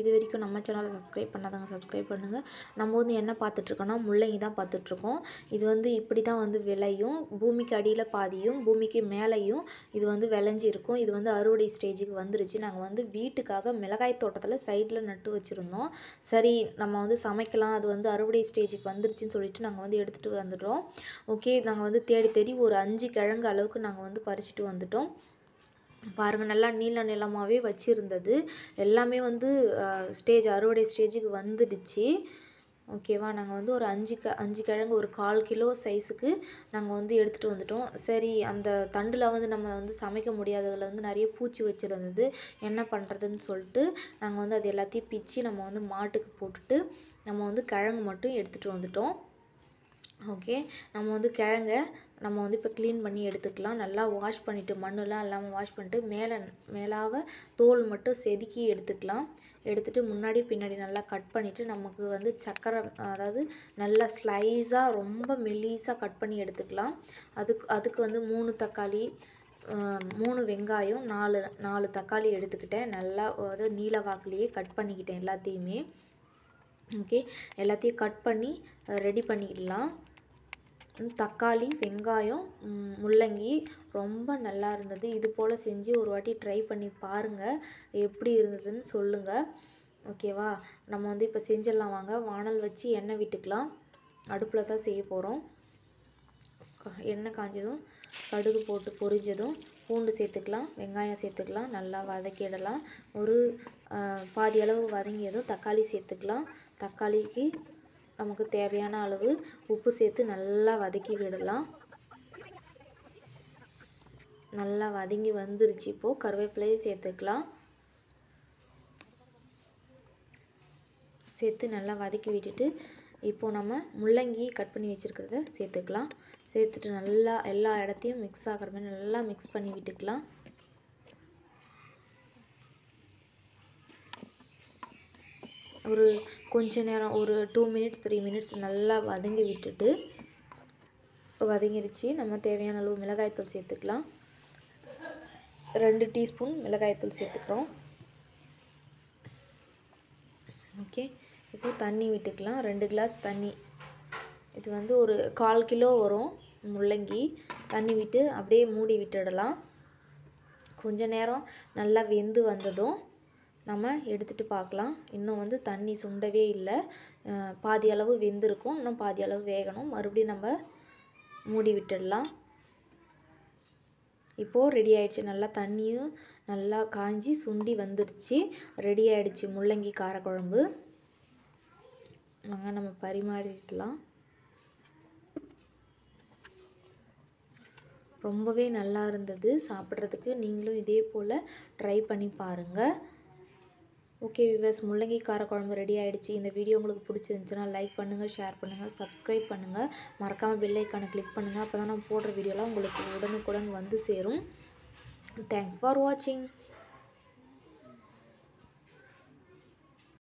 இது வரைக்கும் நம்ம சேனலை சப்ஸ்கிரைப் பண்ணாதவங்க சப்ஸ்கிரைப் பண்ணுங்கள். நம்ம வந்து என்ன பார்த்துட்ருக்கோன்னா முள்ளங்கி தான் பார்த்துட்ருக்கோம். இது வந்து இப்படி தான் வந்து விளையும். பூமிக்கு அடியில் பாதியும் பூமிக்கு மேலேயும் இது வந்து விளைஞ்சி இருக்கும். இது வந்து அறுவடை ஸ்டேஜுக்கு வந்துருச்சு. நாங்கள் வந்து வீட்டுக்காக மிளகாய் தோட்டத்தில் சைடில் நட்டு வச்சுருந்தோம். சரி நம்ம வந்து சமைக்கலாம், அது வந்து அறுவடை ஸ்டேஜுக்கு வந்துருச்சுன்னு சொல்லிட்டு நாங்கள் வந்து எடுத்துகிட்டு வந்துட்டோம். ஓகே, நாங்கள் வந்து தேடி தேடி ஒரு 5 கிழங்கு அளவுக்கு நாங்கள் வந்து பறிச்சுட்டு வந்துட்டோம். பாருங்கள், நல்லா நீள நீளமாகவே வச்சுருந்தது. எல்லாமே வந்து அறுவடை ஸ்டேஜுக்கு வந்துடுச்சு. ஓகேவா, நாங்கள் வந்து ஒரு 5 கிழங்கு ஒரு 1/4 கிலோ சைஸுக்கு நாங்கள் வந்து எடுத்துகிட்டு வந்துட்டோம். சரி, அந்த தண்டில் வந்து நம்ம வந்து சமைக்க முடியாததில் வந்து நிறைய பூச்சி வச்சுருந்தது. என்ன பண்ணுறதுன்னு சொல்லிட்டு நாங்கள் வந்து அது எல்லாத்தையும் பிச்சு நம்ம வந்து மாட்டுக்கு போட்டுட்டு நம்ம வந்து கிழங்கு மட்டும் எடுத்துகிட்டு வந்துட்டோம். ஓகே, நம்ம வந்து கிழங்க நம்ம வந்து இப்போ க்ளீன் பண்ணி எடுத்துக்கலாம். நல்லா வாஷ் பண்ணிவிட்டு மண்ணெலாம் இல்லாமல் வாஷ் பண்ணிட்டு மேலாக தோல் மட்டும் செதுக்கி எடுத்துக்கலாம். எடுத்துகிட்டு முன்னாடி பின்னாடி நல்லா கட் பண்ணிவிட்டு நமக்கு வந்து சக்கரை, அதாவது நல்லா ஸ்லைஸாக ரொம்ப மெல்லிஸாக கட் பண்ணி எடுத்துக்கலாம். அதுக்கு வந்து 3 தக்காளி, 3 வெங்காயம், 4 தக்காளி எடுத்துக்கிட்டேன். நல்லா அதாவது நீல வாக்குலேயே கட் பண்ணிக்கிட்டேன் எல்லாத்தையுமே. ஓகே, எல்லாத்தையும் கட் பண்ணி ரெடி பண்ணிடலாம். தக்காளி, வெங்காயம், முள்ளங்கி ரொம்ப நல்லா இருந்தது. இது போல் செஞ்சு ஒரு வாட்டி ட்ரை பண்ணி பாருங்கள், எப்படி இருந்ததுன்னு சொல்லுங்கள். ஓகேவா, நம்ம வந்து இப்போ செஞ்சிடலாம். வாங்க, வானல் வச்சு எண்ணெய் விட்டுக்கலாம். அடுப்பில் தான் செய்ய போகிறோம். எண்ணெய் காஞ்சதும் கடுகு போட்டு பொரிஞ்சதும் பூண்டு சேர்த்துக்கலாம், வெங்காயம் சேர்த்துக்கலாம், நல்லா வதக்கிடலாம். ஒரு பாதி அளவு வதங்கியதும் தக்காளி சேர்த்துக்கலாம். தக்காளிக்கு நமக்கு தேவையான அளவு உப்பு சேர்த்து நல்லா வதக்கி விடலாம். நல்லா வதங்கி வந்துருச்சு. இப்போது கருவேப்பிலையும் சேர்த்துக்கலாம். சேர்த்து நல்லா வதக்கி விட்டுட்டு இப்போது நம்ம முள்ளங்கி கட் பண்ணி வச்சுருக்கிறத சேர்த்துக்கலாம். சேர்த்துட்டு நல்லா எல்லா இடத்தையும் மிக்ஸ் ஆகிற மாதிரி நல்லா மிக்ஸ் பண்ணி விட்டுக்கலாம். ஒரு கொஞ்ச நேரம், ஒரு 2 மினிட்ஸ் 3 மினிட்ஸ் நல்லா வதங்கி விட்டுட்டு வதங்கிடுச்சு. நம்ம தேவையான அளவு மிளகாய்த்தூள் சேர்த்துக்கலாம். 2 டீஸ்பூன் மிளகாய்த்தூள் சேர்த்துக்கிறோம். ஓகே, இப்போது தண்ணி விட்டுக்கலாம். 2 கிளாஸ் தண்ணி. இது வந்து ஒரு 1/4 கிலோ வரும் முள்ளங்கி. தண்ணி விட்டு அப்படியே மூடி விட்டுடலாம். கொஞ்ச நேரம் நல்லா வெந்து வந்ததும் நம்ம எடுத்துகிட்டு பார்க்கலாம். இன்னும் வந்து தண்ணி சுண்டவே இல்லை, பாதி அளவு வெந்திருக்கும், இன்னும் பாதி அளவு வேகணும். மறுபடியும் நம்ம மூடி விட்டுடலாம். இப்போது ரெடி ஆகிடுச்சு. நல்லா தண்ணியும் நல்லா காஞ்சி சுண்டி வந்துடுச்சு. ரெடி ஆகிடுச்சு முள்ளங்கி காரக்குழம்பு. நம்ம பரிமாறிடலாம். ரொம்பவே நல்லா இருந்தது சாப்பிட்றதுக்கு. நீங்களும் இதே போல் ட்ரை பண்ணி பாருங்கள். ஓகே வியூவர்ஸ், முள்ளங்கி காரக்குழம்பு ரெடி ஆகிடுச்சு. இந்த வீடியோ உங்களுக்கு பிடிச்சிருந்துச்சுன்னா லைக் பண்ணுங்கள், ஷேர் பண்ணுங்கள், சப்ஸ்கிரைப் பண்ணுங்கள். மறக்காமல் பெல் ஐக்கானை கிளிக் பண்ணுங்கள். அப்போ தான் நான் போடுற வீடியோலாம் உங்களுக்கு உடனுக்குடன் வந்து சேரும். தேங்க்ஸ் ஃபார் வாட்சிங்.